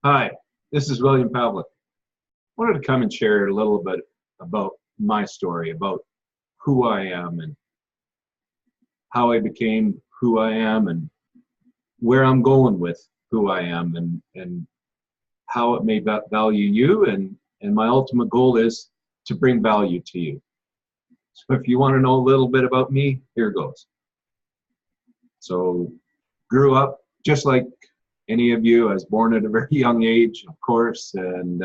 Hi, this is William Pavlik. I wanted to come and share a little bit about my story, about who I am and how I became who I am and where I'm going with who I am and how it may value you. And my ultimate goal is to bring value to you. So if you want to know a little bit about me, here goes. So grew up just like any of you. I was born at a very young age, of course, and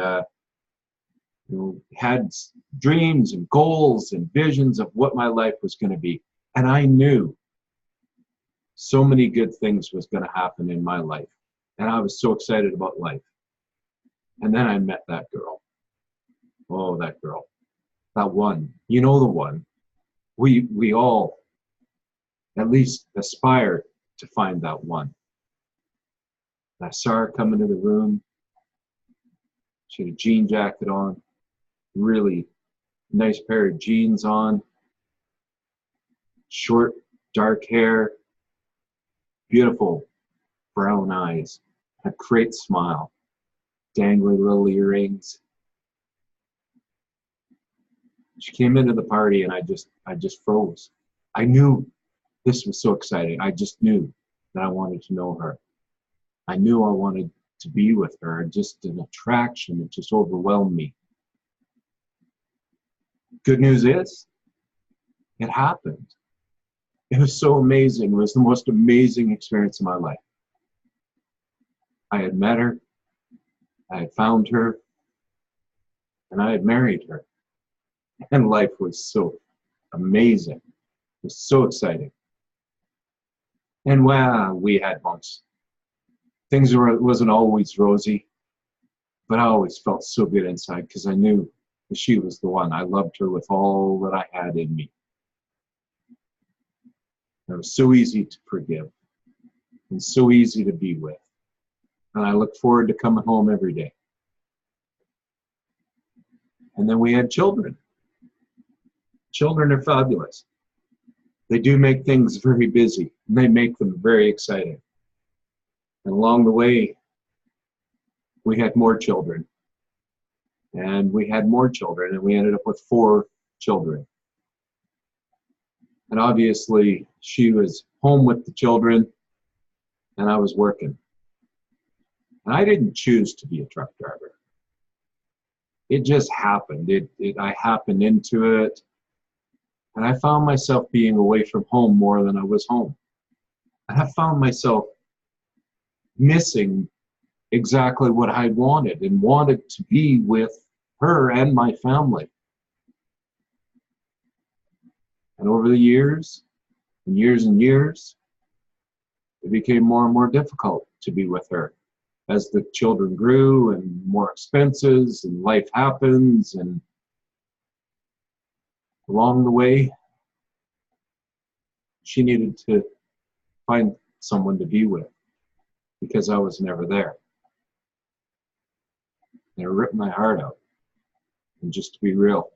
had dreams and goals and visions of what my life was going to be. And I knew so many good things was going to happen in my life. And I was so excited about life. And then I met that girl. Oh, that girl. That one. You know the one. We all at least aspire to find that one. I saw her come into the room. She had a jean jacket on, really nice pair of jeans on, short, dark hair, beautiful brown eyes, a great smile, dangly little earrings. She came into the party and I just froze. I knew this was so exciting. I just knew that I wanted to know her. I knew I wanted to be with her. Just an attraction that just overwhelmed me. Good news is, it happened. It was so amazing. It was the most amazing experience of my life. I had met her, I had found her, and I had married her. And life was so amazing. It was so exciting. And wow, we had bumps. Things wasn't always rosy, but I always felt so good inside because I knew that she was the one. I loved her with all that I had in me. It was so easy to forgive and so easy to be with. And I look forward to coming home every day. And then we had children. Children are fabulous. They do make things very busy, and they make them very exciting. And along the way, we had more children. And we had more children, and we ended up with 4 children. And obviously, she was home with the children, and I was working. And I didn't choose to be a truck driver. It just happened. I happened into it. And I found myself being away from home more than I was home. And I found myself missing exactly what I wanted and wanted to be with her and my family. And over the years, and years, it became more and more difficult to be with her as the children grew and more expenses and life happens. And along the way, she needed to find someone to be with because I was never there. And it ripped my heart out. And just to be real,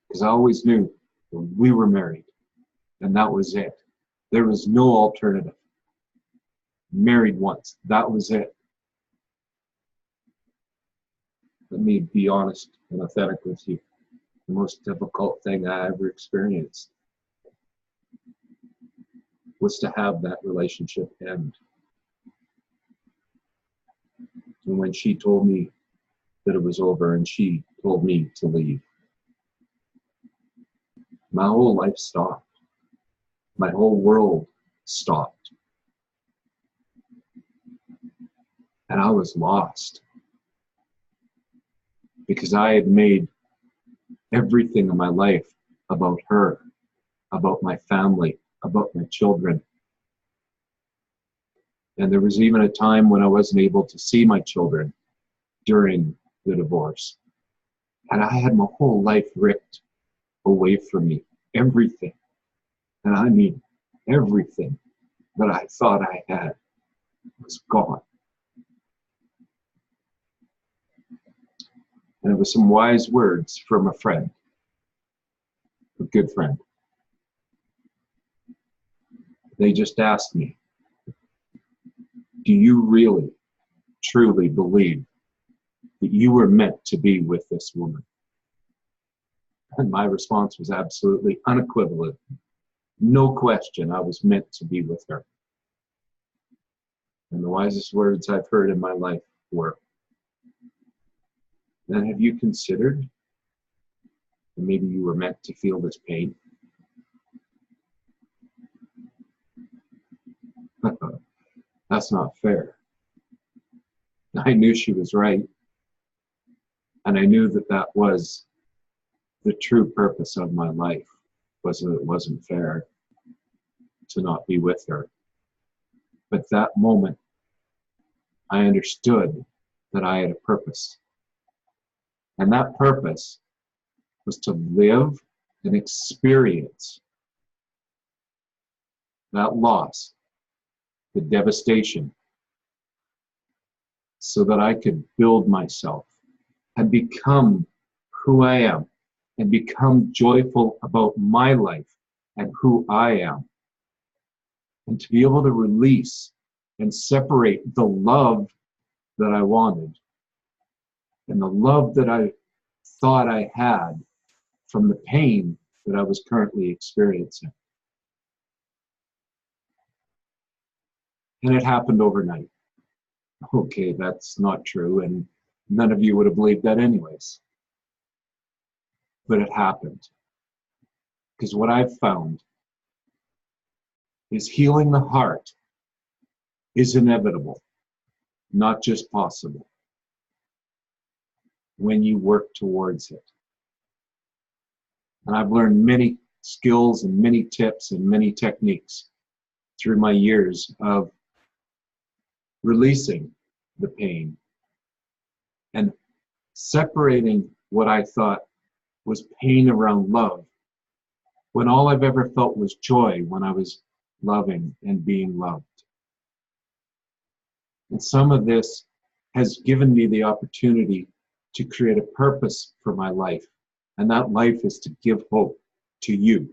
because I always knew we were married and that was it. There was no alternative. Married once, that was it. Let me be honest and authentic with you. The most difficult thing I ever experienced was to have that relationship end. And when she told me that it was over and she told me to leave, my whole life stopped. My whole world stopped. And I was lost because I had made everything in my life about her, about my family, about my children. And there was even a time when I wasn't able to see my children during the divorce. And I had my whole life ripped away from me, everything. And I mean, everything that I thought I had was gone. And it was some wise words from a friend, a good friend. They just asked me, do you really, truly believe that you were meant to be with this woman? And my response was absolutely unequivocal. No question, I was meant to be with her. And the wisest words I've heard in my life were, then have you considered that maybe you were meant to feel this pain? That's not fair. I knew she was right. And I knew that that was the true purpose of my life, was that it wasn't fair to not be with her. But that moment, I understood that I had a purpose. And that purpose was to live and experience that loss, the devastation, so that I could build myself and become who I am and become joyful about my life and who I am. And to be able to release and separate the love that I wanted and the love that I thought I had from the pain that I was currently experiencing. And it happened overnight. Okay, that's not true, and none of you would have believed that anyways. But it happened. Because what I've found is healing the heart is inevitable, not just possible, when you work towards it. And I've learned many skills and many tips and many techniques through my years of releasing the pain and separating what I thought was pain around love, when all I've ever felt was joy when I was loving and being loved. And some of this has given me the opportunity to create a purpose for my life. And that life is to give hope to you,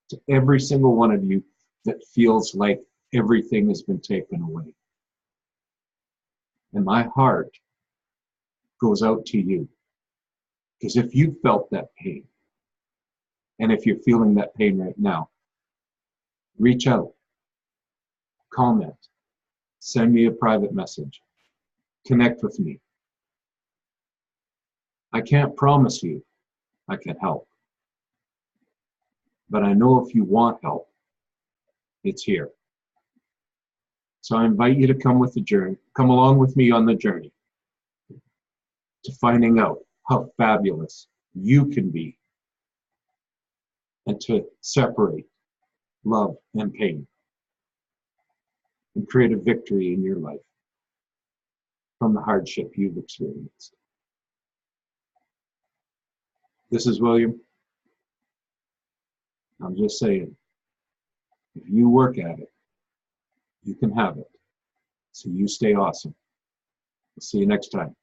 to every single one of you that feels like everything has been taken away. And my heart goes out to you. Because if you felt that pain, and if you're feeling that pain right now, reach out, comment, send me a private message, connect with me. I can't promise you I can help, but I know if you want help, it's here. So I invite you to come along with me on the journey to finding out how fabulous you can be and to separate love and pain and create a victory in your life from the hardship you've experienced. This is William. I'm just saying, if you work at it, you can have it. So you stay awesome. We'll see you next time.